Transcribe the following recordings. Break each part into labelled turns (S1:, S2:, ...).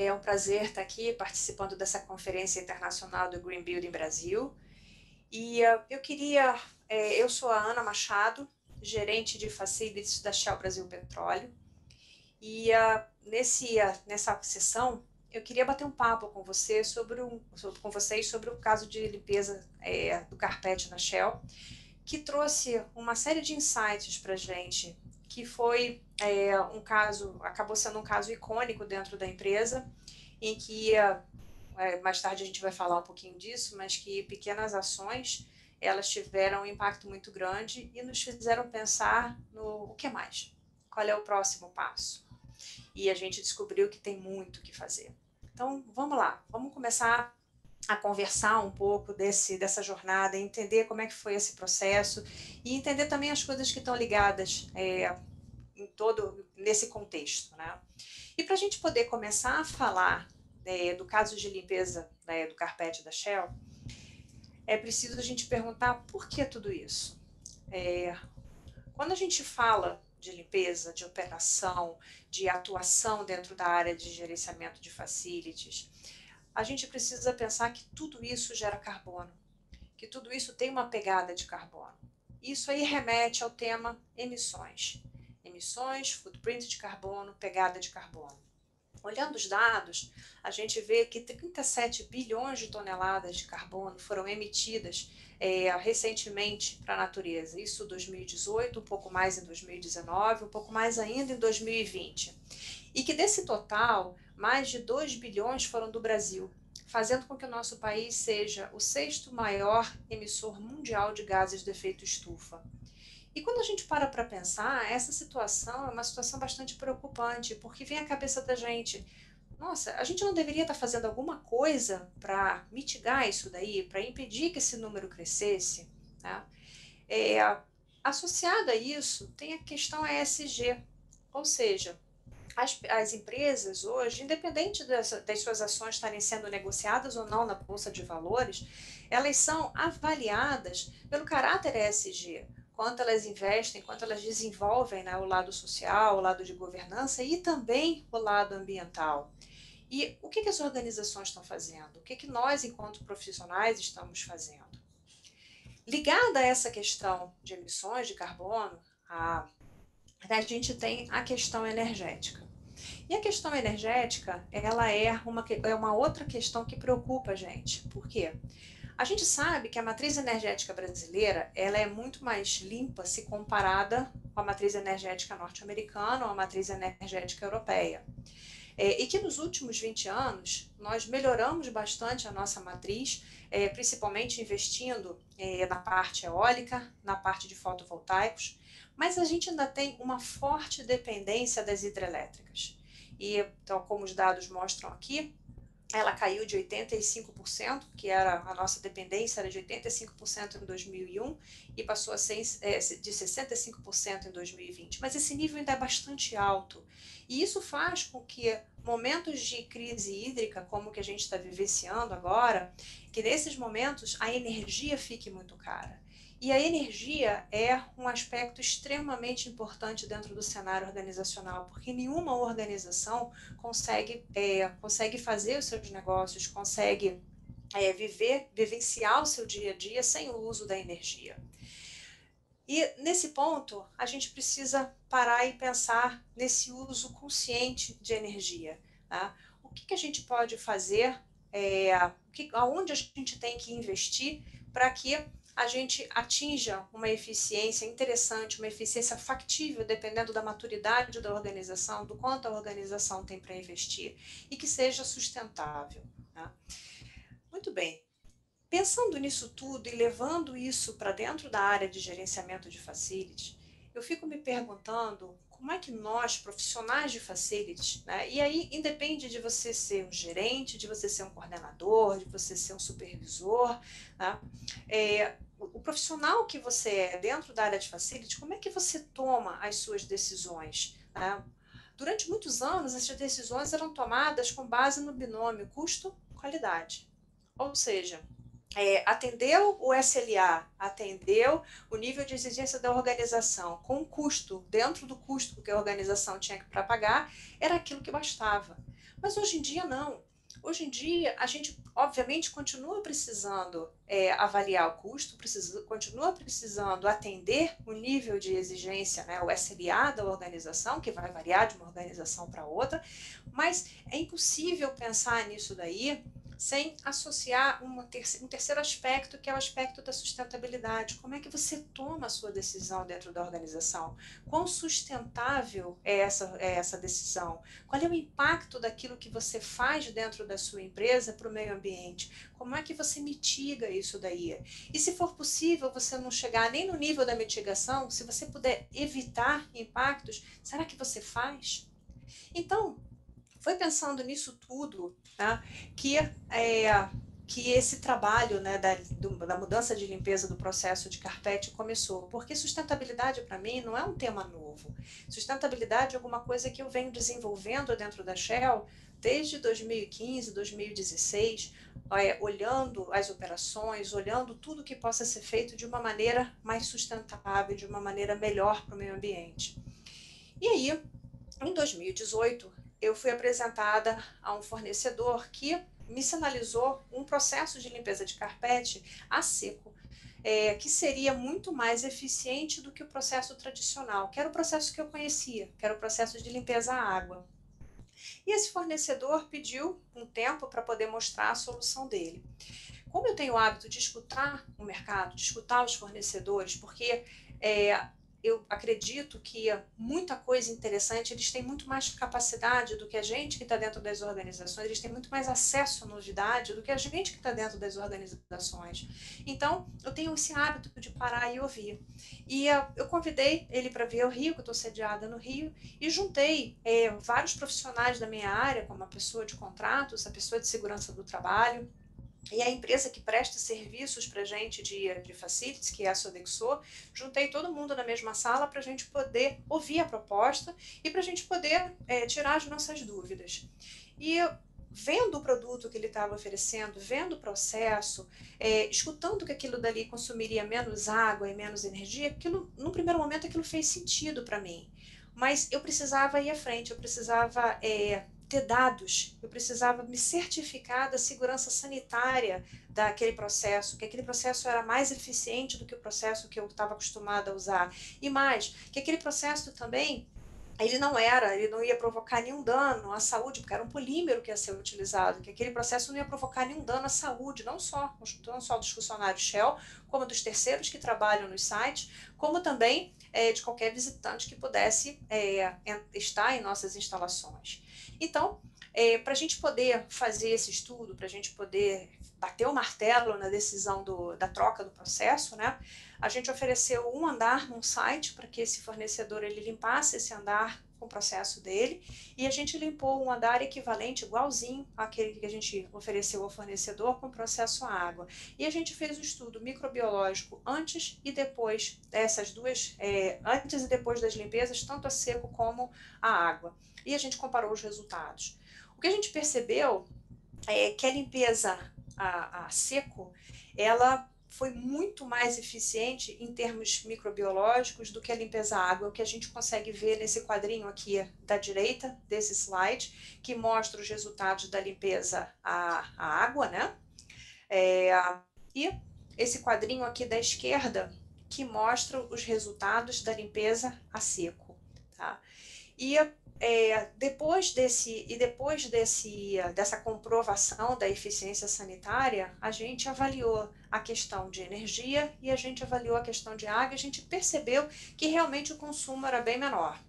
S1: É um prazer estar aqui participando dessa Conferência Internacional do Green Building Brasil. Eu sou a Ana Machado, gerente de Facilities da Shell Brasil Petróleo, nessa sessão eu queria bater um papo com você com vocês sobre o caso de limpeza do carpete na Shell, que trouxe uma série de insights para a gente, que foi acabou sendo um caso icônico dentro da empresa, em que mais tarde a gente vai falar um pouquinho disso, mas que pequenas ações elas tiveram um impacto muito grande e nos fizeram pensar no o que mais, qual é o próximo passo. E a gente descobriu que tem muito o que fazer. Então, vamos lá, vamos começar a conversar um pouco dessa jornada, entender como é que foi esse processo e entender também as coisas que estão ligadas nesse contexto, né? E para a gente poder começar a falar do caso de limpeza do carpete da Shell, é preciso a gente perguntar por que tudo isso. Quando a gente fala de limpeza, de operação, de atuação dentro da área de gerenciamento de facilities, a gente precisa pensar que tudo isso gera carbono, que tudo isso tem uma pegada de carbono. Isso aí remete ao tema emissões. Emissões, footprint de carbono, pegada de carbono. Olhando os dados, a gente vê que 37 bilhões de toneladas de carbono foram emitidas recentemente para a natureza. Isso em 2018, um pouco mais em 2019, um pouco mais ainda em 2020. E que desse total, mais de 2 bilhões foram do Brasil, fazendo com que o nosso país seja o sexto maior emissor mundial de gases de efeito estufa. E quando a gente para pensar, essa situação é uma situação bastante preocupante, porque vem à cabeça da gente, nossa, a gente não deveria estar fazendo alguma coisa para mitigar isso daí, para impedir que esse número crescesse, né? Associado a isso, tem a questão ESG, ou seja, as empresas hoje, independente das suas ações estarem sendo negociadas ou não na Bolsa de Valores, elas são avaliadas pelo caráter ESG, quanto elas investem, quanto elas desenvolvem, né, o lado social, o lado de governança e também o lado ambiental. E o que as organizações estão fazendo? O que nós, enquanto profissionais, estamos fazendo? Ligada a essa questão de emissões de carbono, a gente tem a questão energética. E a questão energética, ela é uma outra questão que preocupa a gente. Por quê? A gente sabe que a matriz energética brasileira ela é muito mais limpa se comparada com a matriz energética norte-americana ou a matriz energética europeia. E que nos últimos 20 anos nós melhoramos bastante a nossa matriz, principalmente investindo na parte eólica, na parte de fotovoltaicos, mas a gente ainda tem uma forte dependência das hidrelétricas. E, então, como os dados mostram aqui, ela caiu de 85%, que era a nossa dependência, era de 85% em 2001 e passou a ser de 65% em 2020. Mas esse nível ainda é bastante alto. E isso faz com que momentos de crise hídrica, como o que a gente está vivenciando agora, que nesses momentos a energia fique muito cara. E a energia é um aspecto extremamente importante dentro do cenário organizacional, porque nenhuma organização consegue fazer os seus negócios, consegue vivenciar o seu dia a dia sem o uso da energia. E nesse ponto, a gente precisa parar e pensar nesse uso consciente de energia. Tá? O que a gente pode fazer, aonde a gente tem que investir para que a gente atinja uma eficiência interessante, uma eficiência factível, dependendo da maturidade da organização, do quanto a organização tem para investir, e que seja sustentável. Tá? Muito bem. Pensando nisso tudo e levando isso para dentro da área de gerenciamento de facilities, eu fico me perguntando como é que nós, profissionais de facilities, né, e aí independe de você ser um gerente, de você ser um coordenador, de você ser um supervisor, né, o profissional que você é dentro da área de facilities, como é que você toma as suas decisões? Né? Durante muitos anos, essas decisões eram tomadas com base no binômio custo-qualidade. Ou seja, atendeu o SLA, atendeu o nível de exigência da organização com o custo, dentro do custo que a organização tinha para pagar, era aquilo que bastava. Mas hoje em dia não. Hoje em dia, a gente, obviamente, continua precisando avaliar o custo, continua precisando atender o nível de exigência, né, o SLA da organização, que vai variar de uma organização para outra, mas é impossível pensar nisso daí sem associar um terceiro aspecto, que é o aspecto da sustentabilidade. Como é que você toma a sua decisão dentro da organização? Quão sustentável é essa decisão? Qual é o impacto daquilo que você faz dentro da sua empresa para o meio ambiente? Como é que você mitiga isso daí? E se for possível você não chegar nem no nível da mitigação, se você puder evitar impactos, será que você faz? Então, foi pensando nisso tudo, né, que, que esse trabalho, né, da mudança de limpeza do processo de carpete começou, porque sustentabilidade para mim não é um tema novo. Sustentabilidade é alguma coisa que eu venho desenvolvendo dentro da Shell desde 2015, 2016, olhando as operações, olhando tudo que possa ser feito de uma maneira mais sustentável, de uma maneira melhor para o meio ambiente. E aí, em 2018, eu fui apresentada a um fornecedor que me sinalizou um processo de limpeza de carpete a seco, que seria muito mais eficiente do que o processo tradicional, que era o processo que eu conhecia, que era o processo de limpeza à água. E esse fornecedor pediu um tempo para poder mostrar a solução dele. Como eu tenho o hábito de escutar o mercado, de escutar os fornecedores, porque eu acredito que muita coisa interessante, eles têm muito mais capacidade do que a gente que está dentro das organizações, eles têm muito mais acesso à novidade do que a gente que está dentro das organizações. Então, eu tenho esse hábito de parar e ouvir. E eu convidei ele para vir ao Rio, que eu estou sediada no Rio, e juntei vários profissionais da minha área, como a pessoa de contratos, a pessoa de segurança do trabalho, e a empresa que presta serviços para a gente de facilities, que é a Sodexo, juntei todo mundo na mesma sala para a gente poder ouvir a proposta e para a gente poder tirar as nossas dúvidas. E vendo o produto que ele estava oferecendo, vendo o processo, escutando que aquilo dali consumiria menos água e menos energia, aquilo, no primeiro momento aquilo fez sentido para mim. Mas eu precisava ir à frente, eu precisava ter dados, eu precisava me certificar da segurança sanitária daquele processo, que aquele processo era mais eficiente do que o processo que eu estava acostumada a usar. E mais, que aquele processo também ele não ia provocar nenhum dano à saúde, porque era um polímero que ia ser utilizado, que aquele processo não ia provocar nenhum dano à saúde, não só dos funcionários Shell, como dos terceiros que trabalham nos sites, como também de qualquer visitante que pudesse estar em nossas instalações. Então, para a gente poder fazer esse estudo, para a gente poder bater o martelo na decisão da troca do processo, né, a gente ofereceu um andar num site para que esse fornecedor ele limpasse esse andar com o processo dele, e a gente limpou um andar equivalente, igualzinho àquele que a gente ofereceu ao fornecedor com processo à água. E a gente fez o estudo microbiológico antes e depois dessas duas, antes e depois das limpezas, tanto a seco como a água. E a gente comparou os resultados. O que a gente percebeu é que a limpeza a seco, ela foi muito mais eficiente em termos microbiológicos do que a limpeza à água, o que a gente consegue ver nesse quadrinho aqui da direita desse slide, que mostra os resultados da limpeza à água, né? E esse quadrinho aqui da esquerda, que mostra os resultados da limpeza a seco, tá? E dessa comprovação da eficiência sanitária, a gente avaliou a questão de energia e a gente avaliou a questão de água e a gente percebeu que realmente o consumo era bem menor.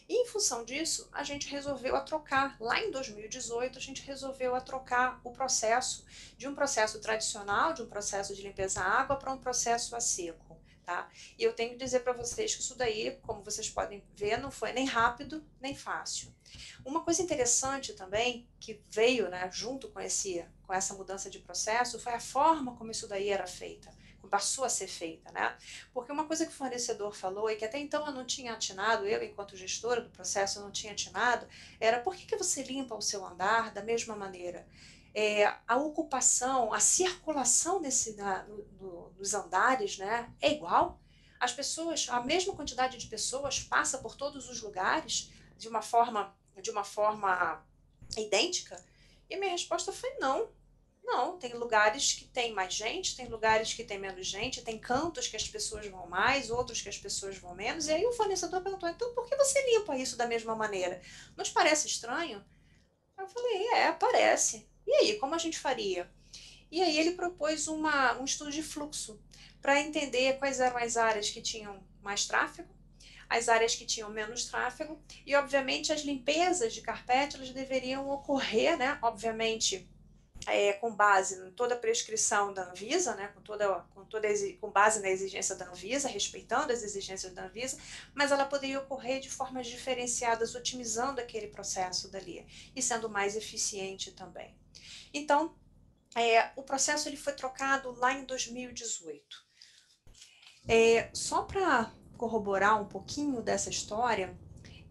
S1: E em função disso, a gente resolveu a trocar. Lá em 2018, a gente resolveu a trocar o processo de um processo tradicional, de um processo de limpeza à água, para um processo a seco. Tá? E eu tenho que dizer para vocês que isso daí, como vocês podem ver, não foi nem rápido nem fácil. Uma coisa interessante também que veio, né, junto com essa mudança de processo foi a forma como isso daí era feita, passou a ser feita, né? Porque uma coisa que o fornecedor falou e que até então eu não tinha atinado, eu enquanto gestora do processo eu não tinha atinado, era por que você limpa o seu andar da mesma maneira? A ocupação, a circulação nos andares, né, é igual? As pessoas, a mesma quantidade de pessoas passa por todos os lugares de uma forma idêntica? E a minha resposta foi não. Não, tem lugares que tem mais gente, tem lugares que tem menos gente, tem cantos que as pessoas vão mais, outros que as pessoas vão menos. E aí o fornecedor perguntou, então por que você limpa isso da mesma maneira? Não te parece estranho? Eu falei, parece. E aí, como a gente faria? E aí ele propôs um estudo de fluxo para entender quais eram as áreas que tinham mais tráfego, as áreas que tinham menos tráfego, e obviamente as limpezas de carpete elas deveriam ocorrer, né? Obviamente com base em toda a prescrição da Anvisa, né, com base na exigência da Anvisa, respeitando as exigências da Anvisa, mas ela poderia ocorrer de formas diferenciadas, otimizando aquele processo dali e sendo mais eficiente também. Então, o processo ele foi trocado lá em 2018. Só para corroborar um pouquinho dessa história,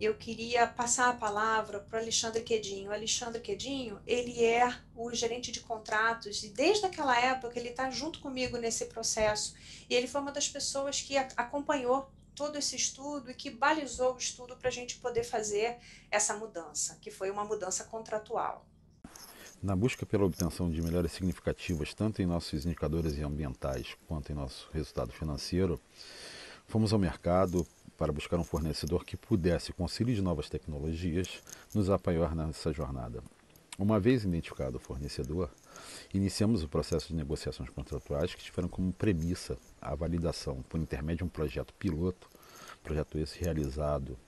S1: eu queria passar a palavra para o Alexandre Quedinho. O Alexandre Quedinho, ele é o gerente de contratos e desde aquela época ele está junto comigo nesse processo. E ele foi uma das pessoas que acompanhou todo esse estudo e que balizou o estudo para a gente poder fazer essa mudança, que foi uma mudança contratual.
S2: Na busca pela obtenção de melhorias significativas, tanto em nossos indicadores ambientais quanto em nosso resultado financeiro, fomos ao mercado para buscar um fornecedor que pudesse, com auxílio de novas tecnologias, nos apoiar nessa jornada. Uma vez identificado o fornecedor, iniciamos o processo de negociações contratuais que tiveram como premissa a validação, por intermédio de um projeto piloto, projeto esse realizado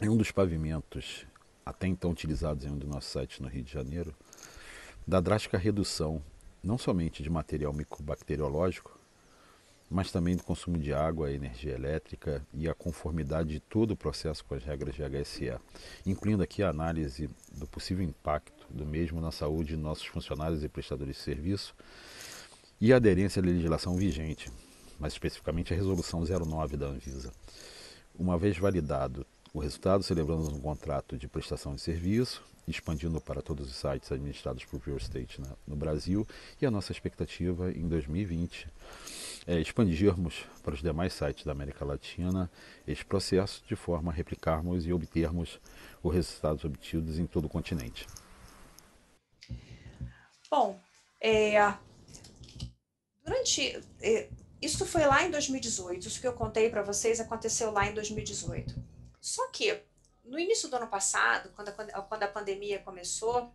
S2: em um dos pavimentos até então utilizados em um dos nossos sites no Rio de Janeiro, da drástica redução não somente de material micobacteriológico, mas também do consumo de água, energia elétrica e a conformidade de todo o processo com as regras de HSE, incluindo aqui a análise do possível impacto do mesmo na saúde de nossos funcionários e prestadores de serviço e a aderência à legislação vigente, mais especificamente a Resolução 09 da Anvisa. Uma vez validado o resultado, celebramos um contrato de prestação de serviço, expandindo para todos os sites administrados por Pure State no Brasil, e a nossa expectativa em 2020 é expandirmos para os demais sites da América Latina este processo de forma a replicarmos e obtermos os resultados obtidos em todo o continente.
S1: Bom, durante. Isso foi lá em 2018. Isso que eu contei para vocês aconteceu lá em 2018. Só que no início do ano passado, quando a pandemia começou,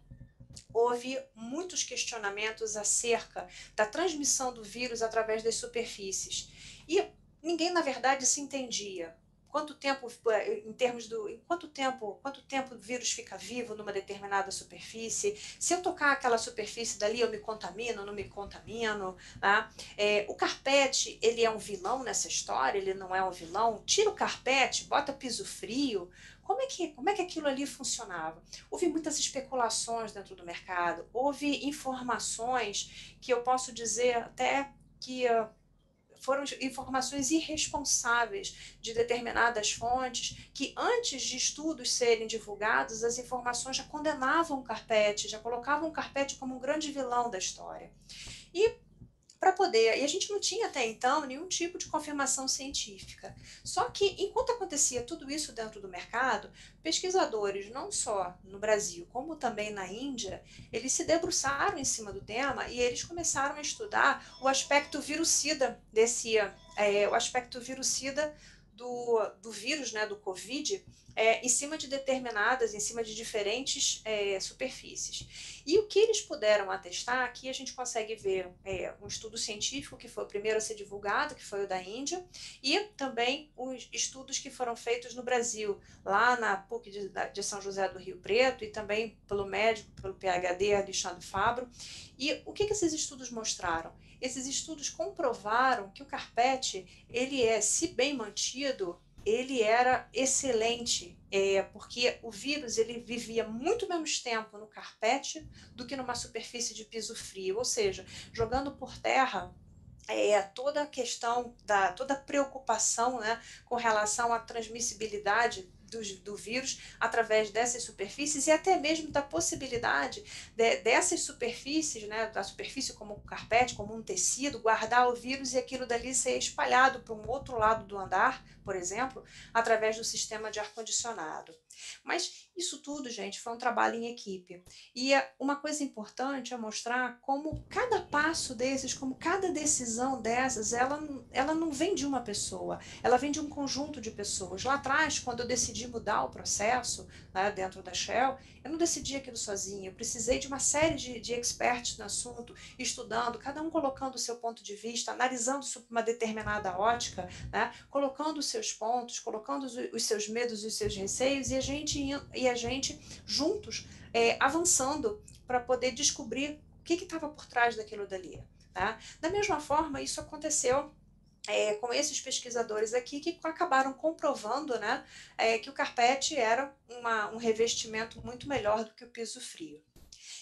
S1: houve muitos questionamentos acerca da transmissão do vírus através das superfícies. E ninguém, na verdade, se entendia. Quanto tempo, em termos do. Quanto tempo o vírus fica vivo numa determinada superfície? Se eu tocar aquela superfície dali, eu me contamino, não me contamino? Tá? O carpete, ele é um vilão nessa história? Ele não é um vilão? Tira o carpete, bota piso frio. Como é que aquilo ali funcionava? Houve muitas especulações dentro do mercado, houve informações que eu posso dizer até que foram informações irresponsáveis de determinadas fontes, que antes de estudos serem divulgados, as informações já condenavam o carpete, já colocavam o carpete como um grande vilão da história. E para poder. E a gente não tinha até então nenhum tipo de confirmação científica. Só que, enquanto acontecia tudo isso dentro do mercado, pesquisadores, não só no Brasil, como também na Índia, eles se debruçaram em cima do tema e eles começaram a estudar o aspecto virucida o aspecto virucida do vírus, né, do Covid, em cima de diferentes superfícies. E o que eles puderam atestar, aqui a gente consegue ver um estudo científico que foi o primeiro a ser divulgado, que foi o da Índia, e também os estudos que foram feitos no Brasil, lá na PUC de São José do Rio Preto, e também pelo médico, pelo PhD Alexandre Fabro. E o que esses estudos mostraram? Esses estudos comprovaram que o carpete, se bem mantido, ele era excelente, porque o vírus ele vivia muito menos tempo no carpete do que numa superfície de piso frio, ou seja, jogando por terra toda a questão toda a preocupação, né, com relação à transmissibilidade do vírus através dessas superfícies e até mesmo da possibilidade dessas superfícies, né, da superfície como um carpete, como um tecido, guardar o vírus e aquilo dali ser espalhado para um outro lado do andar, por exemplo, através do sistema de ar-condicionado. Mas isso tudo, gente, foi um trabalho em equipe. E uma coisa importante é mostrar como cada passo desses, como cada decisão dessas, ela não vem de uma pessoa, ela vem de um conjunto de pessoas. Lá atrás, quando eu decidi mudar o processo, né, dentro da Shell, eu não decidi aquilo sozinha, eu precisei de uma série de experts no assunto, estudando, cada um colocando o seu ponto de vista, analisando isso por uma determinada ótica, né, colocando os seus pontos, colocando os seus medos e os seus receios, e a gente juntos avançando para poder descobrir o que estava por trás daquilo dali. Tá? Da mesma forma, isso aconteceu com esses pesquisadores aqui que acabaram comprovando, né, que o carpete era um revestimento muito melhor do que o piso frio.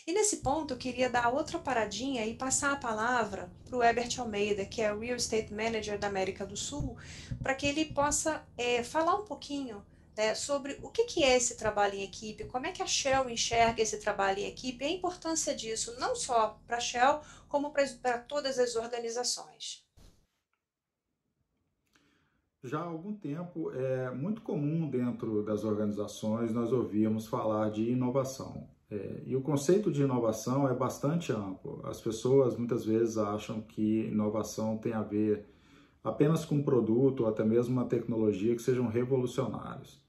S1: E nesse ponto eu queria dar outra paradinha e passar a palavra para o Herbert Almeida, que é o Real Estate Manager da América do Sul, para que ele possa falar um pouquinho, né, sobre o que é esse trabalho em equipe, como é que a Shell enxerga esse trabalho em equipe e a importância disso, não só para a Shell, como para todas as organizações.
S3: Já há algum tempo é muito comum dentro das organizações nós ouvirmos falar de inovação. E o conceito de inovação é bastante amplo. As pessoas muitas vezes acham que inovação tem a ver apenas com um produto ou até mesmo uma tecnologia que sejam revolucionários.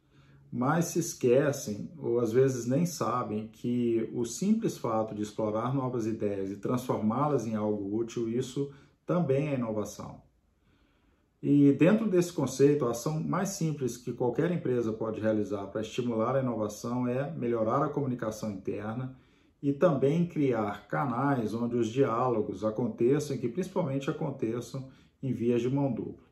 S3: Mas se esquecem, ou às vezes nem sabem, que o simples fato de explorar novas ideias e transformá-las em algo útil, isso também é inovação. E dentro desse conceito, a ação mais simples que qualquer empresa pode realizar para estimular a inovação é melhorar a comunicação interna e também criar canais onde os diálogos aconteçam e que principalmente aconteçam em vias de mão dupla.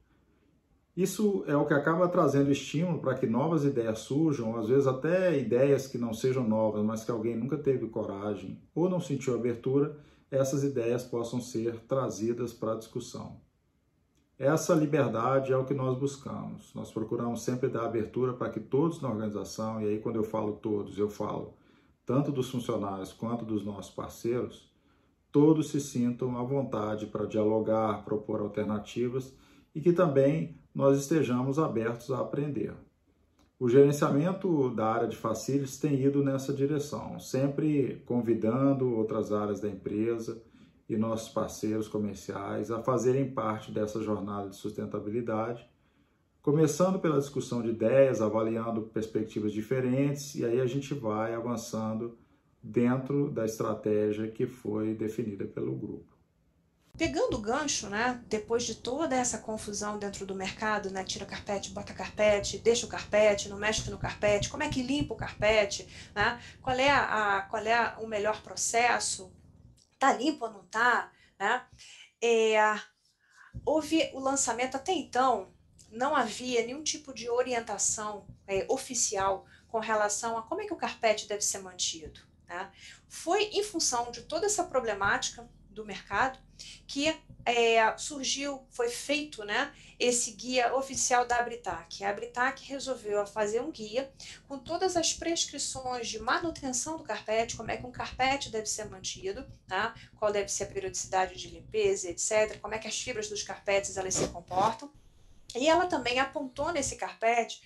S3: Isso é o que acaba trazendo estímulo para que novas ideias surjam, às vezes até ideias que não sejam novas, mas que alguém nunca teve coragem ou não sentiu abertura, essas ideias possam ser trazidas para a discussão. Essa liberdade é o que nós buscamos. Nós procuramos sempre dar abertura para que todos na organização, e aí quando eu falo todos, eu falo tanto dos funcionários quanto dos nossos parceiros, todos se sintam à vontade para dialogar, propor alternativas e que também nós estejamos abertos a aprender. O gerenciamento da área de facilities tem ido nessa direção, sempre convidando outras áreas da empresa e nossos parceiros comerciais a fazerem parte dessa jornada de sustentabilidade, começando pela discussão de ideias, avaliando perspectivas diferentes, e aí a gente vai avançando dentro da estratégia que foi definida pelo grupo.
S1: Pegando o gancho, né, depois de toda essa confusão dentro do mercado, né, tira carpete, bota carpete, deixa o carpete, não mexe no carpete, como é que limpa o carpete, né, qual é o melhor processo, tá limpo ou não tá, né, é, houve o lançamento, até então, não havia nenhum tipo de orientação oficial com relação a como é que o carpete deve ser mantido. Né? Foi em função de toda essa problemática do mercado que surgiu, foi feito, né, esse guia oficial da Abritac. A Abritac resolveu fazer um guia com todas as prescrições de manutenção do carpete, como é que um carpete deve ser mantido, tá? Qual deve ser a periodicidade de limpeza, etc., como é que as fibras dos carpetes elas se comportam. E ela também apontou nesse carpete,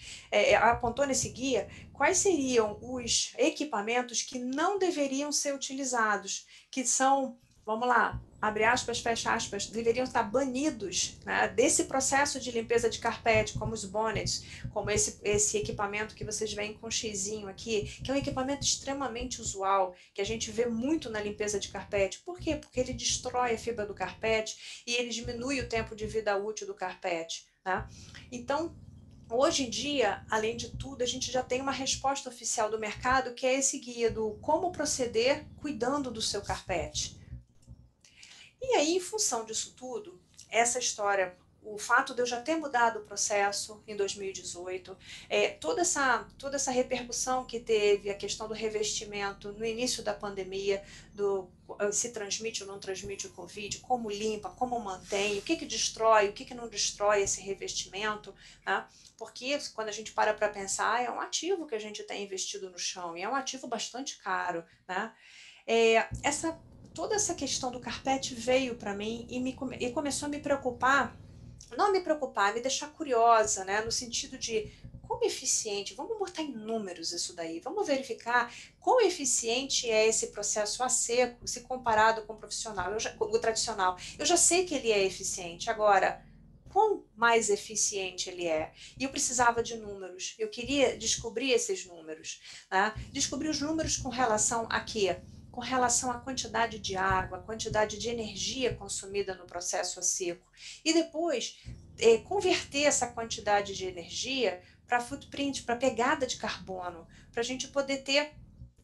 S1: apontou nesse guia, quais seriam os equipamentos que não deveriam ser utilizados, que são, vamos lá, abre aspas, fecha aspas, deveriam estar banidos, né, desse processo de limpeza de carpete, como os bonnets, como esse equipamento que vocês veem com um xizinho aqui, que é um equipamento extremamente usual, que a gente vê muito na limpeza de carpete. Por quê? Porque ele destrói a fibra do carpete e ele diminui o tempo de vida útil do carpete. Tá? Então, hoje em dia, além de tudo, a gente já tem uma resposta oficial do mercado, que é esse guia do como proceder cuidando do seu carpete. E aí, em função disso tudo, essa história, o fato de eu já ter mudado o processo em 2018, toda essa repercussão que teve, a questão do revestimento no início da pandemia, se transmite ou não transmite o Covid, como limpa, como mantém, o que destrói, o que não destrói esse revestimento, né? Porque quando a gente para pensar, é um ativo que a gente tem investido no chão, e é um ativo bastante caro, né? Toda essa questão do carpete veio para mim e começou a me preocupar não me preocupar, me deixar curiosa, né, no sentido de como eficiente, vamos botar em números isso daí, vamos verificar quão eficiente é esse processo a seco se comparado com o profissional, o tradicional. Eu já sei que ele é eficiente, agora, quão mais eficiente ele é? E eu precisava de números, eu queria descobrir esses números, né? Descobrir os números com relação a quê? Com relação à quantidade de água, a quantidade de energia consumida no processo a seco. E depois, converter essa quantidade de energia para footprint, para pegada de carbono, para a gente poder ter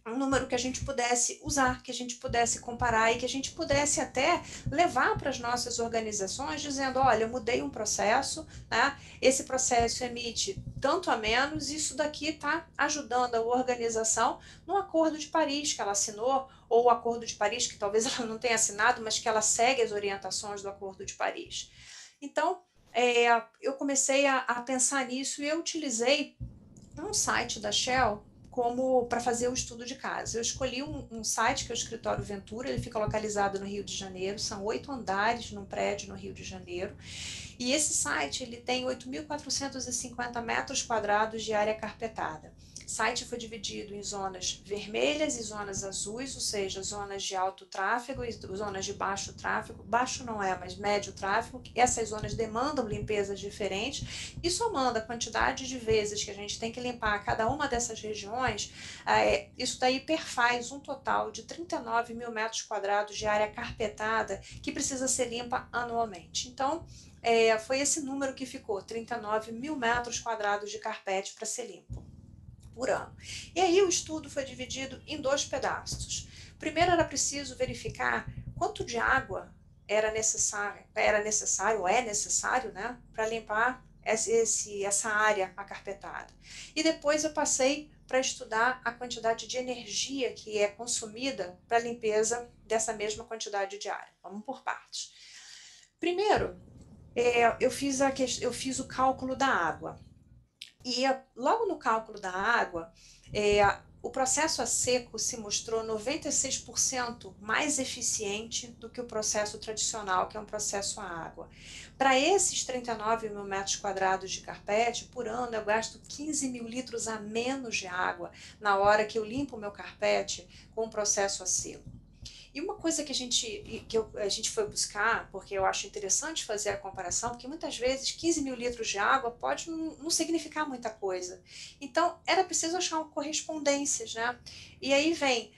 S1: um número que a gente pudesse usar, que a gente pudesse comparar e que a gente pudesse até levar para as nossas organizações dizendo, olha, eu mudei um processo, né? Esse processo emite tanto a menos, isso daqui está ajudando a organização no Acordo de Paris que ela assinou, ou o Acordo de Paris que talvez ela não tenha assinado, mas que ela segue as orientações do Acordo de Paris. Então, eu comecei a pensar nisso e eu utilizei um site da Shell como para fazer o estudo de caso. Eu escolhi um site que é o Escritório Ventura, ele fica localizado no Rio de Janeiro, são 8 andares num prédio no Rio de Janeiro, e esse site ele tem 8.450 metros quadrados de área carpetada. O site foi dividido em zonas vermelhas e zonas azuis, ou seja, zonas de alto tráfego e zonas de baixo tráfego. Baixo não é, mas médio tráfego. Essas zonas demandam limpezas diferentes e somando a quantidade de vezes que a gente tem que limpar cada uma dessas regiões, isso daí perfaz um total de 39 mil metros quadrados de área carpetada que precisa ser limpa anualmente. Então, foi esse número que ficou, 39 mil metros quadrados de carpete para ser limpo por ano. E aí o estudo foi dividido em 2 pedaços. Primeiro era preciso verificar quanto de água era necessário ou é necessário, né, para limpar essa área acarpetada. E depois eu passei para estudar a quantidade de energia que é consumida para a limpeza dessa mesma quantidade de área. Vamos por partes. Primeiro, eu fiz o cálculo da água. E logo no cálculo da água, o processo a seco se mostrou 96% mais eficiente do que o processo tradicional, que é um processo a água. Para esses 39 mil metros quadrados de carpete, por ano eu gasto 15 mil litros a menos de água na hora que eu limpo o meu carpete com o processo a seco. E uma coisa que a gente foi buscar, porque eu acho interessante fazer a comparação, porque muitas vezes 15 mil litros de água pode não significar muita coisa. Então, era preciso achar correspondências, né? E aí vem,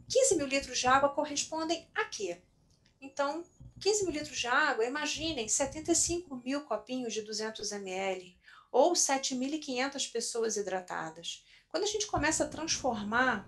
S1: 15 mil litros de água correspondem a quê? Então, 15 mil litros de água, imaginem 75 mil copinhos de 200 ml, ou 7.500 pessoas hidratadas. Quando a gente começa a transformar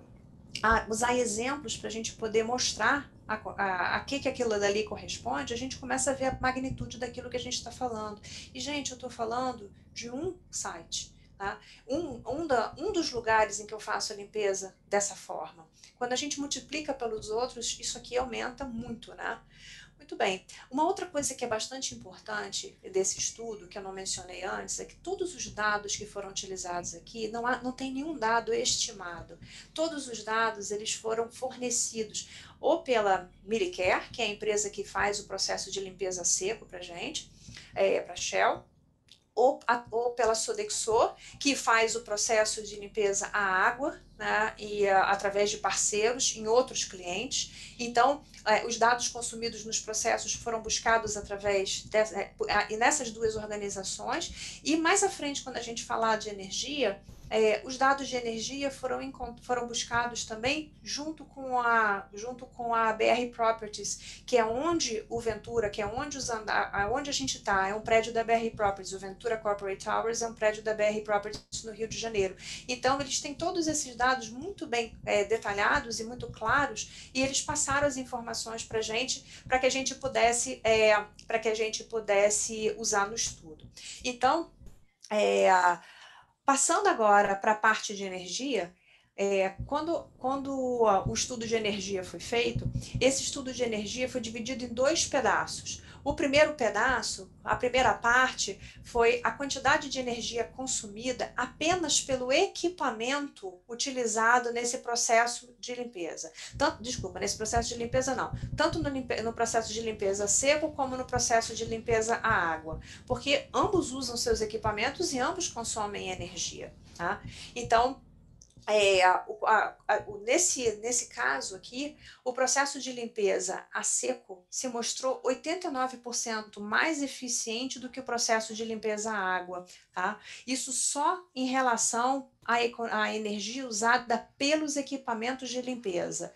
S1: usar exemplos para a gente poder mostrar a que aquilo dali corresponde, a gente começa a ver a magnitude daquilo que a gente está falando. E, gente, eu estou falando de um site, tá? Um dos lugares em que eu faço a limpeza dessa forma. Quando a gente multiplica pelos outros, isso aqui aumenta muito, né? Muito bem. Uma outra coisa que é bastante importante desse estudo, que eu não mencionei antes, é que todos os dados que foram utilizados aqui, não tem nenhum dado estimado. Todos os dados eles foram fornecidos ou pela Medicare, que é a empresa que faz o processo de limpeza seco para a gente, para a Shell, ou pela Sodexo, que faz o processo de limpeza à água, né, e através de parceiros em outros clientes. Então, os dados consumidos nos processos foram buscados através e nessas 2 organizações. E mais à frente, quando a gente falar de energia, os dados de energia foram buscados também junto com a BR Properties, que é onde o Ventura, que é onde a gente está, é um prédio da BR Properties, o Ventura Corporate Towers é um prédio da BR Properties no Rio de Janeiro. Então, eles têm todos esses dados muito bem detalhados e muito claros, e eles passaram as informações para a gente, para que a gente pudesse usar no estudo. Então, passando agora para a parte de energia, Quando o estudo de energia foi feito, esse estudo de energia foi dividido em dois pedaços. O primeiro pedaço, a primeira parte, foi a quantidade de energia consumida apenas pelo equipamento utilizado nesse processo de limpeza. Desculpa, nesse processo de limpeza não. Tanto no processo de limpeza seco como no processo de limpeza à água. Porque ambos usam seus equipamentos e ambos consomem energia. Tá? Então, nesse caso aqui, o processo de limpeza a seco se mostrou 89% mais eficiente do que o processo de limpeza à água, tá? Isso só em relação à energia usada pelos equipamentos de limpeza.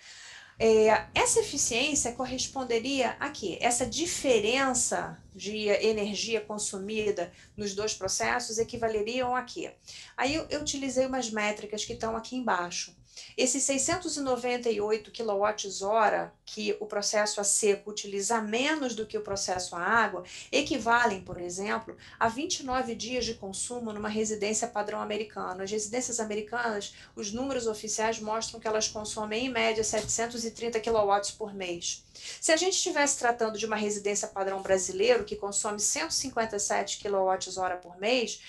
S1: Essa eficiência corresponderia a quê? Essa diferença de energia consumida nos dois processos equivaleriam a quê? Aí eu utilizei umas métricas que estão aqui embaixo. Esses 698 kWh que o processo a seco utiliza menos do que o processo a água, equivalem, por exemplo, a 29 dias de consumo numa residência padrão americana. As residências americanas, os números oficiais mostram que elas consomem, em média, 730 kW por mês. Se a gente estivesse tratando de uma residência padrão brasileiro, que consome 157 kWh por mês,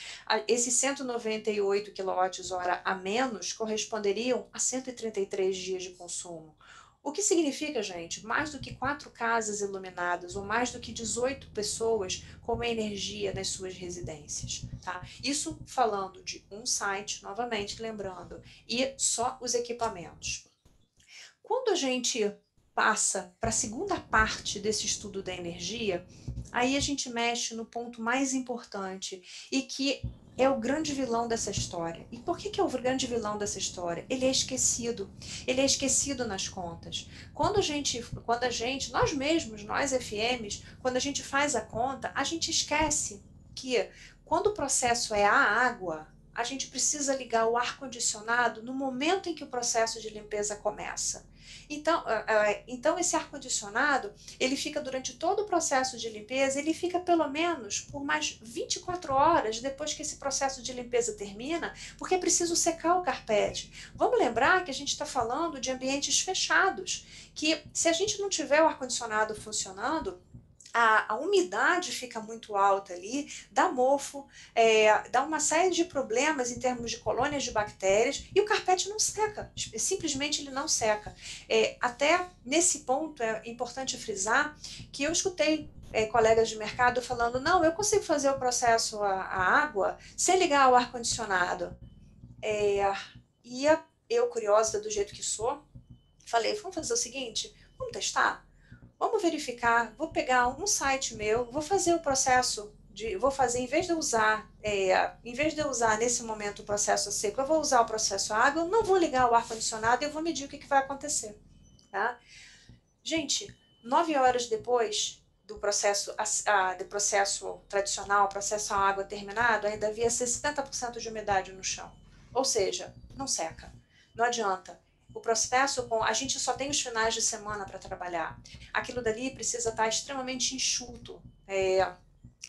S1: esses 198 kWh a menos corresponderiam a 133 dias de consumo. O que significa, gente, mais do que 4 casas iluminadas ou mais do que 18 pessoas com energia nas suas residências, tá? Isso falando de um site, novamente lembrando, e só os equipamentos. Quando a gente passa para a segunda parte desse estudo da energia, aí a gente mexe no ponto mais importante e que é o grande vilão dessa história. E por que é o grande vilão dessa história? Ele é esquecido. Ele é esquecido nas contas. Quando a gente, nós mesmos, nós FMs, quando a gente faz a conta, a gente esquece que quando o processo é a água, a gente precisa ligar o ar-condicionado no momento em que o processo de limpeza começa. Então esse ar-condicionado, ele fica durante todo o processo de limpeza, ele fica pelo menos por mais 24 horas depois que esse processo de limpeza termina, porque é preciso secar o carpete. Vamos lembrar que a gente está falando de ambientes fechados, que se a gente não tiver o ar-condicionado funcionando, a umidade fica muito alta ali, dá mofo, dá uma série de problemas em termos de colônias de bactérias e o carpete não seca, simplesmente ele não seca. Até nesse ponto é importante frisar que eu escutei colegas de mercado falando, não, eu consigo fazer o processo a água sem ligar o ar-condicionado. E eu, curiosa do jeito que sou, falei, vamos fazer o seguinte, vamos testar? Vamos verificar, vou pegar um site meu, vou fazer o processo, em vez de eu usar nesse momento o processo a seco, eu vou usar o processo a água, eu não vou ligar o ar-condicionado e eu vou medir o que vai acontecer. Tá? Gente, 9 horas depois do processo tradicional, processo a água terminado, ainda havia 60% de umidade no chão. Ou seja, não seca. Não adianta. O processo, a gente só tem os finais de semana para trabalhar. Aquilo dali precisa estar extremamente enxuto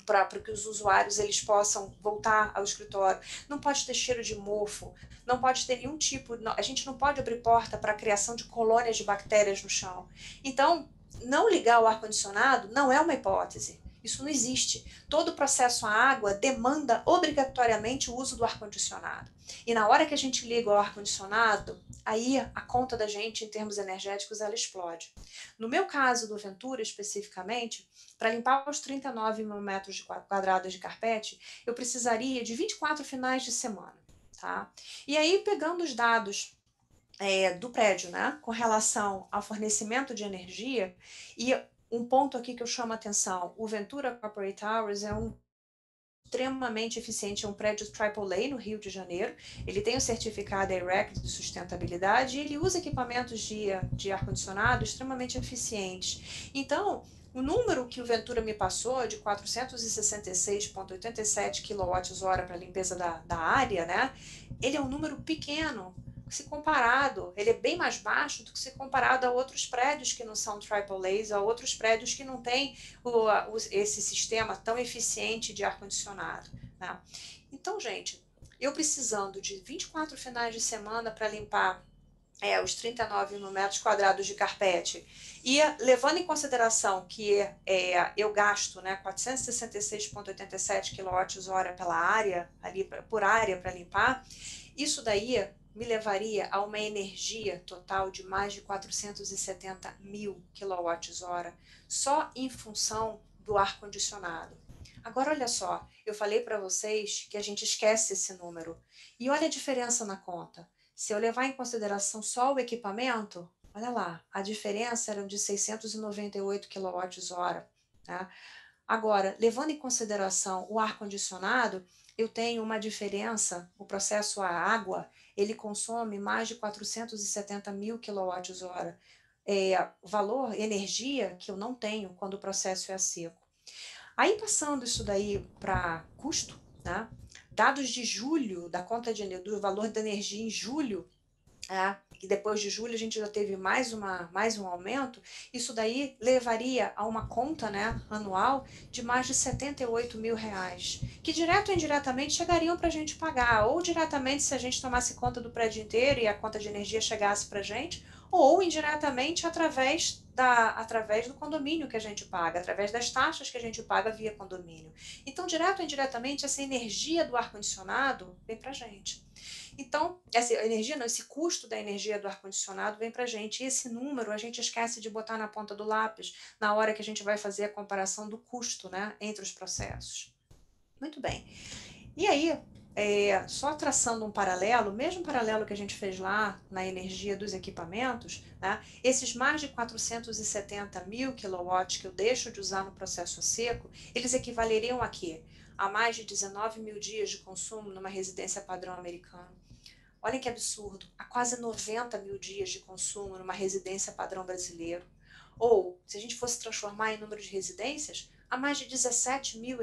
S1: para que os usuários eles possam voltar ao escritório. Não pode ter cheiro de mofo, não pode ter nenhum tipo, a gente não pode abrir porta para a criação de colônias de bactérias no chão. Então, não ligar o ar-condicionado não é uma hipótese. Isso não existe. Todo o processo à água demanda obrigatoriamente o uso do ar-condicionado. E na hora que a gente liga o ar-condicionado, aí a conta da gente, em termos energéticos, ela explode. No meu caso do Ventura, especificamente, para limpar os 39 mil metros quadrados de carpete, eu precisaria de 24 finais de semana. Tá? E aí, pegando os dados do prédio, né, com relação ao fornecimento de energia, e um ponto aqui que eu chamo a atenção, o Ventura Corporate Towers é extremamente eficiente, é um prédio AAA no Rio de Janeiro, ele tem o certificado AIREC de sustentabilidade e ele usa equipamentos de ar-condicionado extremamente eficientes. Então, o número que o Ventura me passou de 466,87 kWh para a limpeza da área, né, ele é um número pequeno, se comparado, ele é bem mais baixo do que se comparado a outros prédios que não são AAAs, a outros prédios que não têm esse sistema tão eficiente de ar-condicionado. Né? Então, gente, eu precisando de 24 finais de semana para limpar os 39 mil metros quadrados de carpete, e levando em consideração que eu gasto 466,87 kWh pela área, por área para limpar, isso daí me levaria a uma energia total de mais de 470 mil kWh, só em função do ar-condicionado. Agora, olha só, eu falei para vocês que a gente esquece esse número, e olha a diferença na conta. Se eu levar em consideração só o equipamento, olha lá, a diferença era de 698 kWh. Tá? Agora, levando em consideração o ar-condicionado, eu tenho uma diferença, o processo a água, ele consome mais de 470 mil kWh. Valor, energia que eu não tenho quando o processo é a seco. Aí, passando isso daí para custo, né? Dados de julho, da conta do valor da energia em julho, e depois de julho a gente já teve mais um aumento, isso daí levaria a uma conta anual de mais de 78 mil reais, que direto ou indiretamente chegariam para a gente pagar, ou diretamente se a gente tomasse conta do prédio inteiro e a conta de energia chegasse para a gente, ou indiretamente através do condomínio que a gente paga, através das taxas que a gente paga via condomínio. Então, direto ou indiretamente, essa energia do ar-condicionado vem para a gente. Então, esse custo da energia do ar-condicionado vem para a gente. E esse número a gente esquece de botar na ponta do lápis na hora que a gente vai fazer a comparação do custo entre os processos. Muito bem. E aí, só traçando um paralelo, mesmo paralelo que a gente fez lá na energia dos equipamentos, esses mais de 470 mil quilowatts que eu deixo de usar no processo a seco, eles equivaleriam a quê? A mais de 19 mil dias de consumo numa residência padrão americana. Olha que absurdo, a quase 90 mil dias de consumo numa residência padrão brasileiro. Ou, se a gente fosse transformar em número de residências, há mais de 17 mil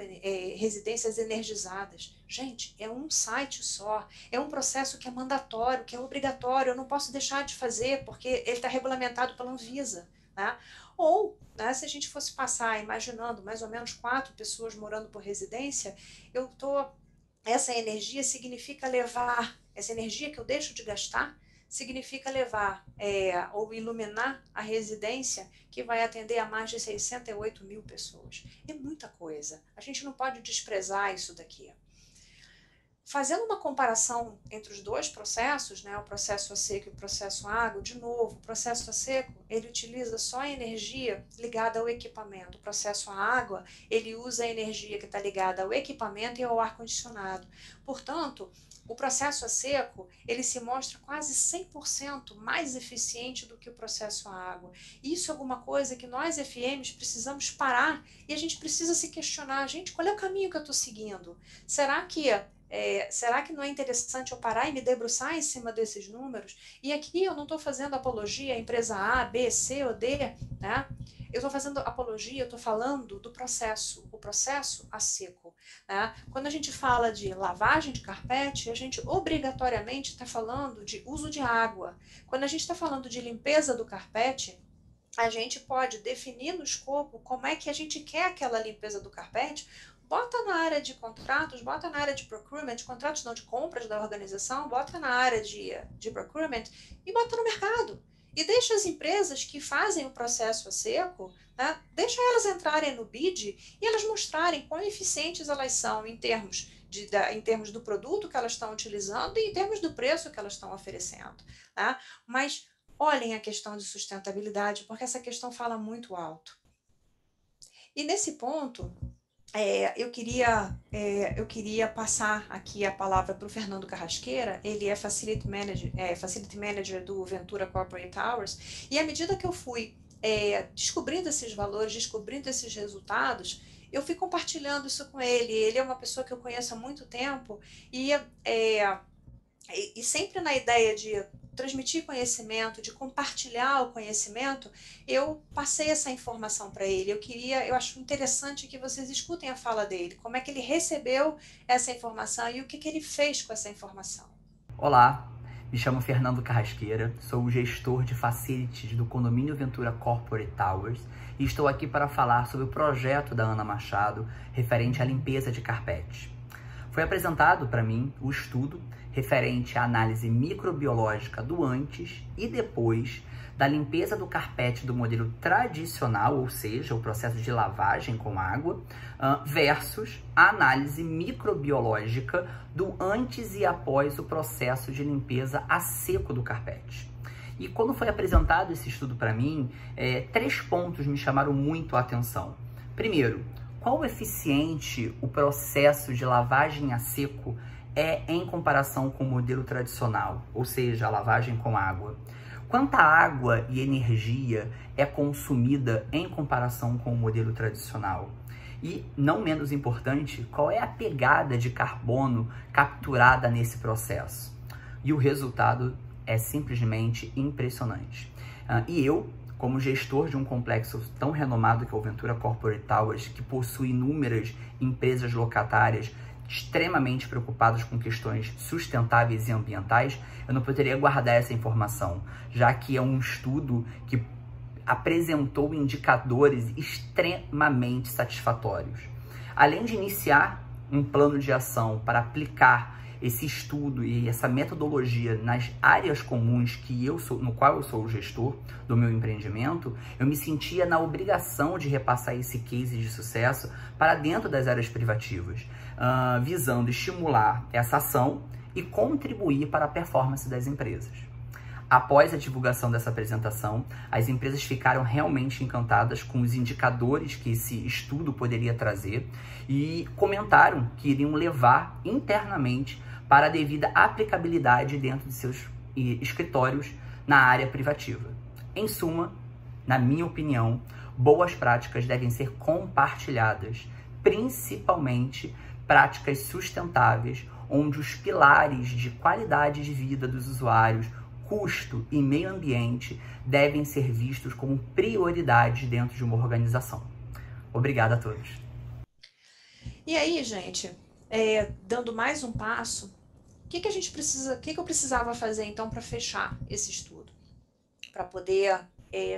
S1: residências energizadas. Gente, é um site só, é um processo que é mandatório, que é obrigatório, eu não posso deixar de fazer porque ele está regulamentado pela Anvisa. Né? Ou, se a gente fosse passar imaginando mais ou menos 4 pessoas morando por residência, essa energia significa levar, essa energia que eu deixo de gastar, significa levar ou iluminar a residência que vai atender a mais de 68 mil pessoas. É muita coisa. A gente não pode desprezar isso daqui. Fazendo uma comparação entre os dois processos, o processo a seco e o processo a água, de novo, o processo a seco, ele utiliza só a energia ligada ao equipamento. O processo a água, ele usa a energia que está ligada ao equipamento e ao ar-condicionado. Portanto, o processo a seco, ele se mostra quase 100% mais eficiente do que o processo a água. Isso é alguma coisa que nós, FMs, precisamos parar e a gente precisa se questionar, gente, qual é o caminho que eu estou seguindo? Será que não é interessante eu parar e me debruçar em cima desses números? E aqui eu não estou fazendo apologia à empresa A, B, C ou D, né? Eu estou fazendo apologia, eu estou falando do processo, o processo a seco. Né? Quando a gente fala de lavagem de carpete, a gente obrigatoriamente está falando de uso de água. Quando a gente está falando de limpeza do carpete, a gente pode definir no escopo como é que a gente quer aquela limpeza do carpete. Bota na área de contratos, bota na área de procurement, contratos não de compras da organização, bota na área de procurement e bota no mercado. E deixa as empresas que fazem o processo a seco, deixa elas entrarem no bid e elas mostrarem quão eficientes elas são em termos do produto que elas estão utilizando e em termos do preço que elas estão oferecendo. Mas olhem a questão de sustentabilidade, porque essa questão fala muito alto. E nesse ponto, eu queria passar aqui a palavra para o Fernando Carrasqueira. Ele é Facility Manager do Ventura Corporate Towers, e à medida que eu fui descobrindo esses valores, descobrindo esses resultados, eu fui compartilhando isso com ele. Ele é uma pessoa que eu conheço há muito tempo e sempre na ideia de transmitir conhecimento, de compartilhar o conhecimento, eu passei essa informação para ele. Eu acho interessante que vocês escutem a fala dele, como é que ele recebeu essa informação e o que ele fez com essa informação.
S4: Olá, me chamo Fernando Carrasqueira, sou o gestor de Facilities do Condomínio Ventura Corporate Towers e estou aqui para falar sobre o projeto da Ana Machado referente à limpeza de carpete. Foi apresentado para mim o estudo referente à análise microbiológica do antes e depois da limpeza do carpete do modelo tradicional, ou seja, o processo de lavagem com água, versus a análise microbiológica do antes e após o processo de limpeza a seco do carpete. E quando foi apresentado esse estudo para mim, 3 pontos me chamaram muito a atenção. Primeiro, quão eficiente o processo de lavagem a seco é em comparação com o modelo tradicional, ou seja, a lavagem com água? Quanta água e energia é consumida em comparação com o modelo tradicional? E, não menos importante, qual é a pegada de carbono capturada nesse processo? E o resultado é simplesmente impressionante. E eu, como gestor de um complexo tão renomado que é o Ventura Corporate Towers, que possui inúmeras empresas locatárias extremamente preocupadas com questões sustentáveis e ambientais, eu não poderia guardar essa informação, já que é um estudo que apresentou indicadores extremamente satisfatórios. Além de iniciar um plano de ação para aplicar esse estudo e essa metodologia nas áreas comuns no qual eu sou o gestor do meu empreendimento, eu me sentia na obrigação de repassar esse case de sucesso para dentro das áreas privativas, visando estimular essa ação e contribuir para a performance das empresas. Após a divulgação dessa apresentação, as empresas ficaram realmente encantadas com os indicadores que esse estudo poderia trazer e comentaram que iriam levar internamente para a devida aplicabilidade dentro de seus escritórios na área privativa. Em suma, na minha opinião, boas práticas devem ser compartilhadas, principalmente práticas sustentáveis, onde os pilares de qualidade de vida dos usuários, custo e meio ambiente devem ser vistos como prioridades dentro de uma organização. Obrigado a todos.
S1: E aí, gente, dando mais um passo, o que eu precisava fazer então para fechar esse estudo? Para poder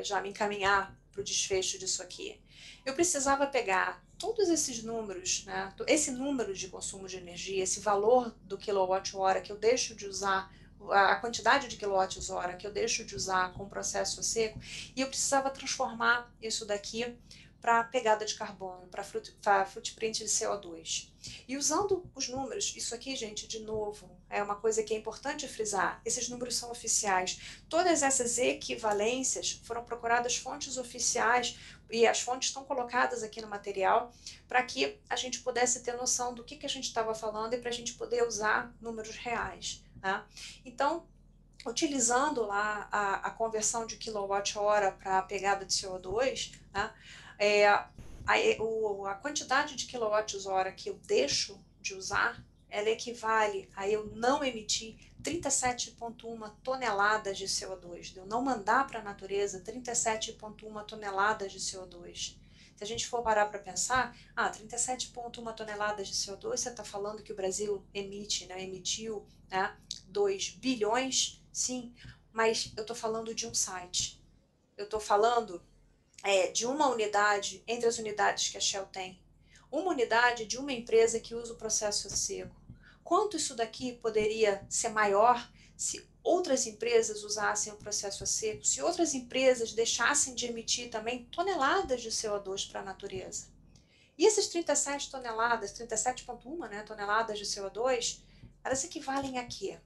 S1: já me encaminhar para o desfecho disso aqui. Eu precisava pegar todos esses números, né, esse número de consumo de energia, esse valor do quilowatt-hora que eu deixo de usar, a quantidade de quilowatts-hora que eu deixo de usar com o processo seco, e eu precisava transformar isso daqui para pegada de carbono, para footprint de CO2. E usando os números, isso aqui, gente, de novo, é uma coisa que é importante frisar, esses números são oficiais. Todas essas equivalências foram procuradas fontes oficiais e as fontes estão colocadas aqui no material para que a gente pudesse ter noção do que a gente estava falando e para a gente poder usar números reais. Né? Então, utilizando lá a conversão de quilowatt-hora para a pegada de CO2, né? A quantidade de quilowatts-hora que eu deixo de usar, ela equivale a eu não emitir 37,1 toneladas de CO2, de eu não mandar para a natureza 37,1 toneladas de CO2. Se a gente for parar para pensar, 37,1 toneladas de CO2, você está falando que o Brasil emitiu, né, 2 bilhões, sim, mas eu estou falando de um site. Eu estou falando de uma unidade entre as unidades que a Shell tem. Uma unidade de uma empresa que usa o processo seco. Quanto isso daqui poderia ser maior se outras empresas usassem o processo seco, se outras empresas deixassem de emitir também toneladas de CO2 para a natureza? E essas 37 toneladas, 37,1, né, toneladas de CO2, elas equivalem a quê?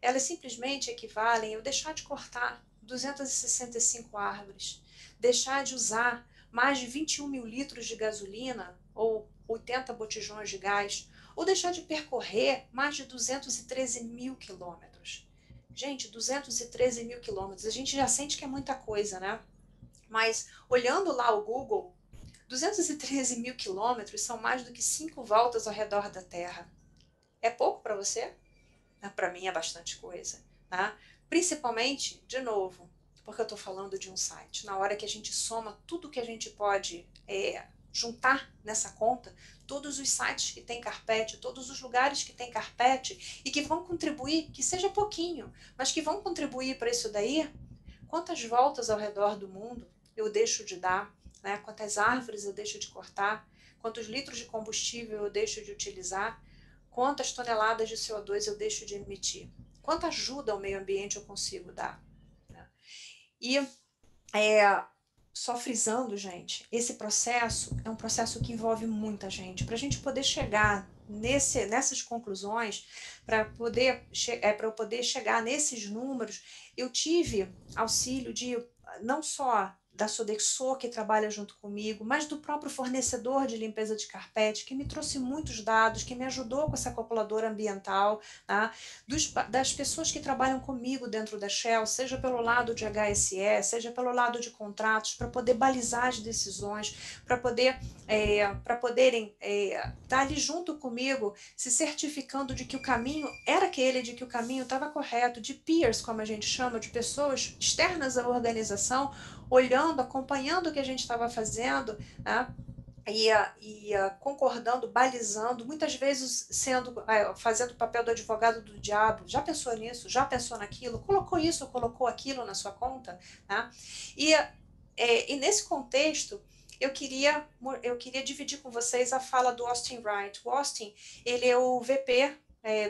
S1: Elas simplesmente equivalem a eu deixar de cortar 265 árvores, deixar de usar mais de 21 mil litros de gasolina ou 80 botijões de gás, ou deixar de percorrer mais de 213 mil quilômetros. Gente, 213 mil quilômetros, a gente já sente que é muita coisa, né? Mas, olhando lá o Google, 213 mil quilômetros são mais do que 5 voltas ao redor da Terra. É pouco para você? Para mim é bastante coisa. Tá? Principalmente, de novo, porque eu estou falando de um site. Na hora que a gente soma tudo que a gente pode juntar nessa conta, todos os sites que tem carpete, todos os lugares que tem carpete e que vão contribuir, que seja pouquinho, mas que vão contribuir para isso daí, quantas voltas ao redor do mundo eu deixo de dar, né? Quantas árvores eu deixo de cortar, quantos litros de combustível eu deixo de utilizar, quantas toneladas de CO2 eu deixo de emitir, quanta ajuda ao meio ambiente eu consigo dar, né? E só frisando, gente, esse processo é um processo que envolve muita gente. Para a gente poder chegar nessas conclusões, para eu poder chegar nesses números, eu tive auxílio de não só da Sodexo, que trabalha junto comigo, mas do próprio fornecedor de limpeza de carpete, que me trouxe muitos dados, que me ajudou com essa calculadora ambiental, tá? Das pessoas que trabalham comigo dentro da Shell, seja pelo lado de HSE, seja pelo lado de contratos, para poder balizar as decisões, para poderem estar ali junto comigo, se certificando de que o caminho era aquele, de que o caminho estava correto, de peers, como a gente chama, de pessoas externas à organização, olhando, acompanhando o que a gente estava fazendo, né? Concordando, balizando, muitas vezes fazendo o papel do advogado do diabo. Já pensou nisso? Já pensou naquilo? Colocou isso, colocou aquilo na sua conta? Né? E nesse contexto, eu queria dividir com vocês a fala do Austin Wright. O Austin, ele é o VP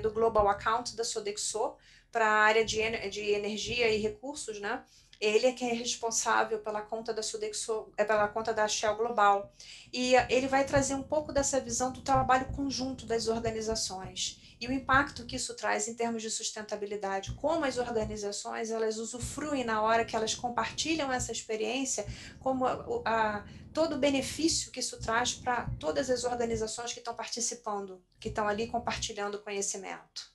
S1: do Global Account da Sodexo para a área de energia e recursos, né? Ele é quem é responsável pela conta da Sodexo, pela conta da Shell Global. E ele vai trazer um pouco dessa visão do trabalho conjunto das organizações e o impacto que isso traz em termos de sustentabilidade, como as organizações elas usufruem na hora que elas compartilham essa experiência, como todo o benefício que isso traz para todas as organizações que estão participando, que estão ali compartilhando conhecimento.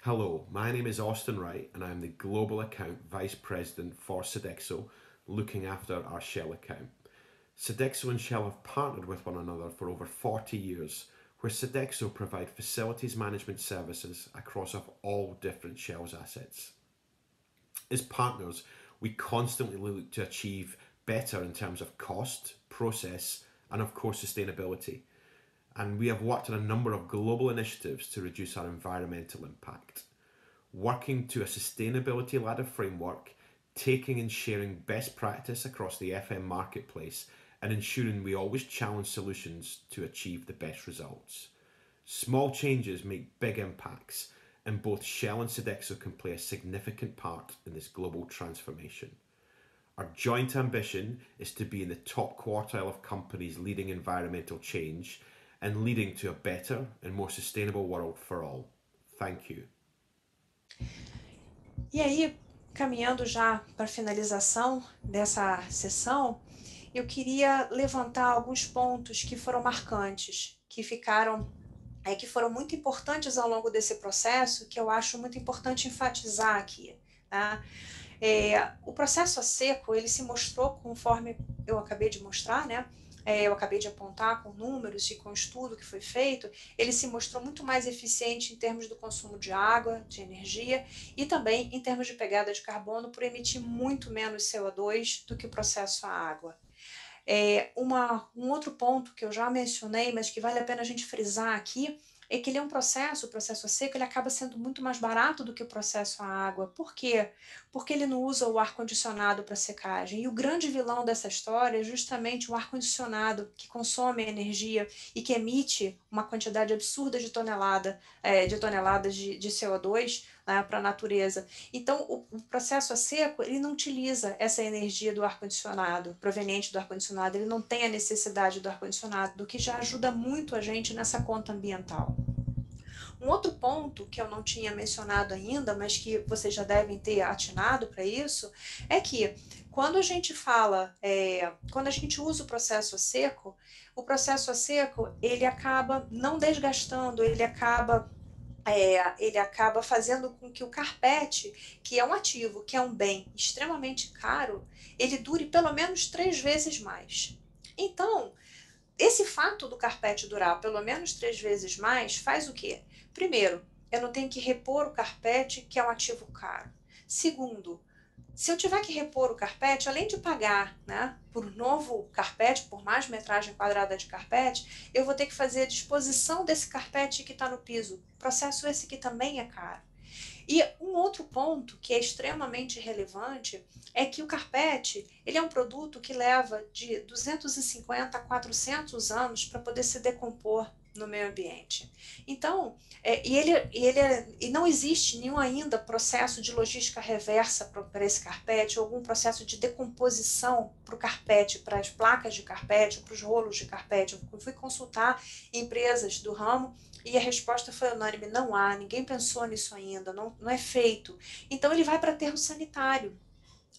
S5: Hello, my name is Austin Wright and I am the Global Account Vice President for Sodexo, looking after our Shell account. Sodexo and Shell have partnered with one another for over 40 years, where Sodexo provide facilities management services across all different Shell's assets. As partners, we constantly look to achieve better in terms of cost, process, and of course sustainability. And we have worked on a number of global initiatives to reduce our environmental impact. Working to a sustainability ladder framework, taking and sharing best practice across the FM marketplace, and ensuring we always challenge solutions to achieve the best results. Small changes make big impacts, and both Shell and Sodexo can play a significant part in this global transformation. Our joint ambition is to be in the top quartile of companies leading environmental change and leading to a better and more sustainable world for all. Thank you.
S1: E aí, caminhando já para a finalização dessa sessão, eu queria levantar alguns pontos que foram marcantes, que foram muito importantes ao longo desse processo, que eu acho muito importante enfatizar aqui, tá? O processo a seco, ele se mostrou, conforme eu acabei de mostrar, né? Eu acabei de apontar com números e com o estudo que foi feito, ele se mostrou muito mais eficiente em termos do consumo de água, de energia e também em termos de pegada de carbono por emitir muito menos CO2 do que o processo à água. Um outro ponto que eu já mencionei, mas que vale a pena a gente frisar aqui, é que ele é o processo a seco, ele acaba sendo muito mais barato do que o processo à água. Por quê? Porque ele não usa o ar-condicionado para secagem. E o grande vilão dessa história é justamente o ar-condicionado, que consome energia e que emite uma quantidade absurda de toneladas de CO2 para a natureza. Então, o processo a seco, ele não utiliza essa energia do ar-condicionado, proveniente do ar-condicionado, ele não tem a necessidade do ar-condicionado, do que já ajuda muito a gente nessa conta ambiental. Um outro ponto que eu não tinha mencionado ainda, mas que vocês já devem ter atinado para isso, é que quando a gente quando a gente usa o processo a seco, ele acaba não desgastando, ele acaba fazendo com que o carpete, que é um ativo, que é um bem extremamente caro, ele dure pelo menos 3 vezes mais. Então, esse fato do carpete durar pelo menos 3 vezes mais faz o quê? Primeiro, eu não tenho que repor o carpete, que é um ativo caro. Segundo, se eu tiver que repor o carpete, além de pagar, né, por novo carpete, por mais metragem quadrada de carpete, eu vou ter que fazer a disposição desse carpete que está no piso. Processo esse que também é caro. E um outro ponto que é extremamente relevante é que o carpete, ele é um produto que leva de 250 a 400 anos para poder se decompor no meio ambiente. Então, e não existe nenhum ainda processo de logística reversa para esse carpete, ou algum processo de decomposição para o carpete, para as placas de carpete, para os rolos de carpete. Eu fui consultar empresas do ramo e a resposta foi unânime: não há, ninguém pensou nisso ainda, não é feito. Então ele vai para aterro sanitário.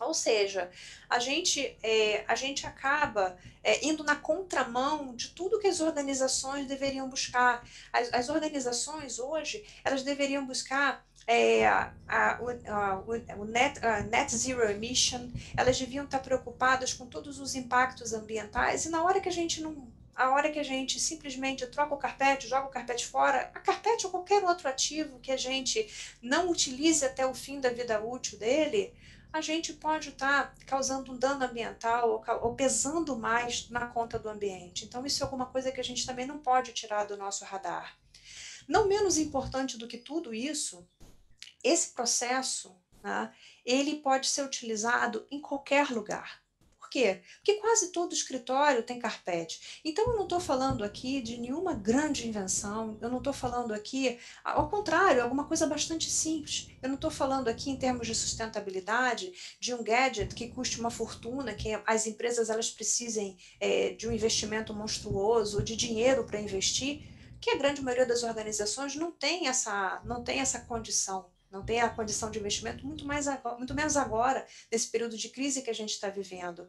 S1: Ou seja, a gente acaba indo na contramão de tudo que as organizações deveriam buscar. As organizações hoje, elas deveriam buscar o net zero emission, elas deviam estar preocupadas com todos os impactos ambientais, e na hora que a gente simplesmente troca o carpete, joga o carpete fora, a carpete ou qualquer outro ativo que a gente não utilize até o fim da vida útil dele, a gente pode estar causando um dano ambiental ou pesando mais na conta do ambiente. Então, isso é alguma coisa que a gente também não pode tirar do nosso radar. Não menos importante do que tudo isso, esse processo, né, ele pode ser utilizado em qualquer lugar. Por quê? Porque quase todo escritório tem carpete. Então, eu não estou falando aqui de nenhuma grande invenção, eu não estou falando aqui, ao contrário, alguma coisa bastante simples. Eu não estou falando aqui em termos de sustentabilidade, de um gadget que custe uma fortuna, que as empresas elas precisem de um investimento monstruoso, de dinheiro para investir, que a grande maioria das organizações não tem essa condição. Não tem a condição de investimento, muito menos agora, nesse período de crise que a gente está vivendo.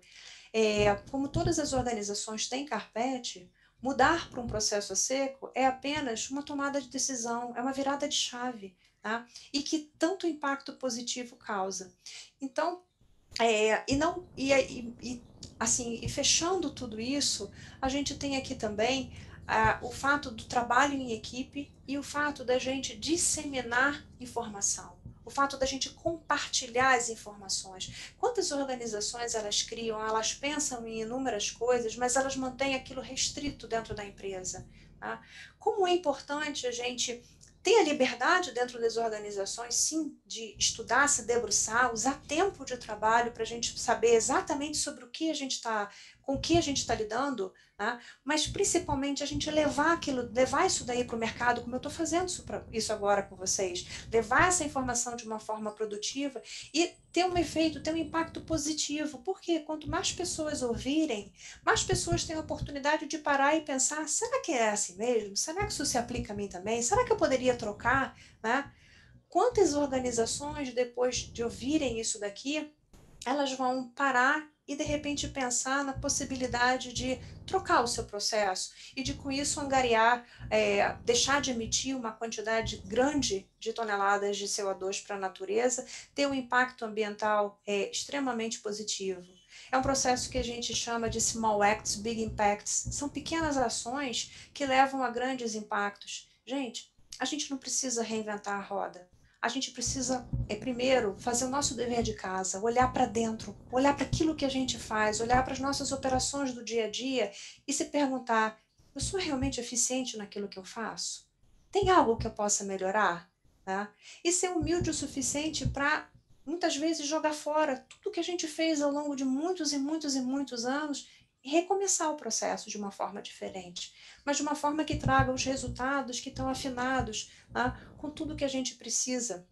S1: Como todas as organizações têm carpete, mudar para um processo a seco é apenas uma tomada de decisão, é uma virada de chave, tá? E que tanto impacto positivo causa. Então, fechando tudo isso, a gente tem aqui também o fato do trabalho em equipe e o fato da gente disseminar informação, o fato da gente compartilhar as informações. Quantas organizações elas criam, elas pensam em inúmeras coisas, mas elas mantêm aquilo restrito dentro da empresa, tá? Como é importante a gente ter a liberdade dentro das organizações, sim, de estudar, se debruçar, usar tempo de trabalho para a gente saber exatamente sobre o que a gente está, com o que a gente está lidando, né? Mas principalmente a gente levar isso daí para o mercado, como eu estou fazendo isso agora com vocês, levar essa informação de uma forma produtiva e ter um efeito, ter um impacto positivo, porque quanto mais pessoas ouvirem, mais pessoas têm a oportunidade de parar e pensar: será que é assim mesmo? Será que isso se aplica a mim também? Será que eu poderia trocar? Né? Quantas organizações, depois de ouvirem isso daqui, elas vão parar e de repente pensar na possibilidade de trocar o seu processo e de com isso angariar, deixar de emitir uma quantidade grande de toneladas de CO2 para a natureza, ter um impacto ambiental extremamente positivo. É um processo que a gente chama de small acts, big impacts. São pequenas ações que levam a grandes impactos. Gente, a gente não precisa reinventar a roda. A gente precisa, primeiro, fazer o nosso dever de casa, olhar para dentro, olhar para aquilo que a gente faz, olhar para as nossas operações do dia a dia e se perguntar: eu sou realmente eficiente naquilo que eu faço? Tem algo que eu possa melhorar? Tá? E ser humilde o suficiente para, muitas vezes, jogar fora tudo que a gente fez ao longo de muitos e muitos e muitos anos e recomeçar o processo de uma forma diferente, mas de uma forma que traga os resultados que estão afinados, tá, com tudo que a gente precisa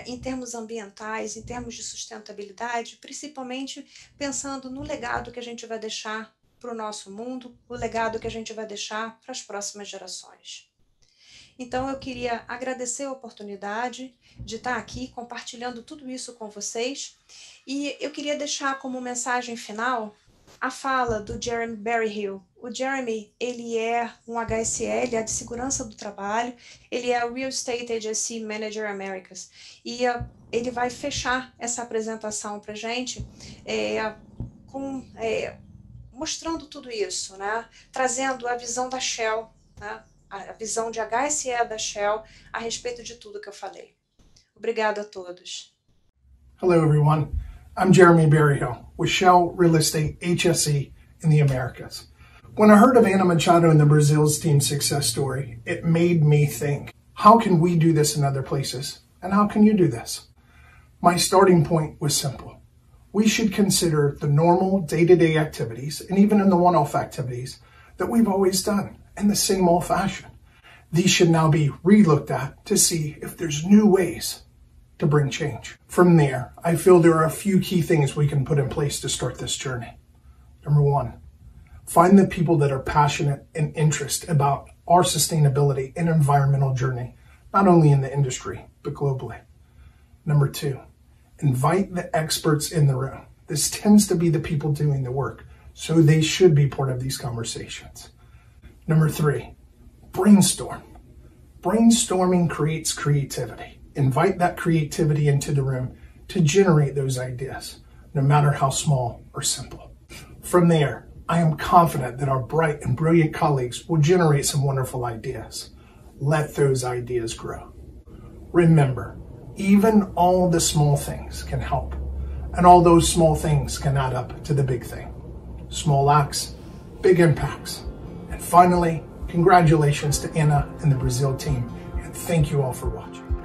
S1: em termos ambientais, em termos de sustentabilidade, principalmente pensando no legado que a gente vai deixar para o nosso mundo, o legado que a gente vai deixar para as próximas gerações. Então, eu queria agradecer a oportunidade de estar aqui compartilhando tudo isso com vocês e eu queria deixar como mensagem final a fala do Jeremy Berryhill. O Jeremy, ele é um HSL, é de segurança do trabalho, ele é o Real Estate Agency Manager Americas, e ele vai fechar essa apresentação para a gente mostrando tudo isso, né? Trazendo a visão da Shell, né? A visão de HSE da Shell a respeito de tudo que eu falei. Obrigada a todos.
S6: Hello, everyone. I'm Jeremy Berryhill with Shell Real Estate HSE in the Americas. When I heard of Ana Machado and the Brazil's team success story, it made me think, how can we do this in other places? And how can you do this? My starting point was simple. We should consider the normal day-to-day activities and even in the one-off activities that we've always done and the same old fashion. These should now be re-looked at to see if there's new ways to bring change. From there, I feel there are a few key things we can put in place to start this journey. Number one, find the people that are passionate and interested about our sustainability and environmental journey, not only in the industry, but globally. Number two, invite the experts in the room. This tends to be the people doing the work, so they should be part of these conversations. Number three, brainstorm. Brainstorming creates creativity. Invite that creativity into the room to generate those ideas, no matter how small or simple. From there, I am confident that our bright and brilliant colleagues will generate some wonderful ideas. Let those ideas grow. Remember, even all the small things can help, and all those small things can add up to the big thing. Small acts, big impacts. And finally, congratulations to Anna and the Brazil team, and thank you all for watching.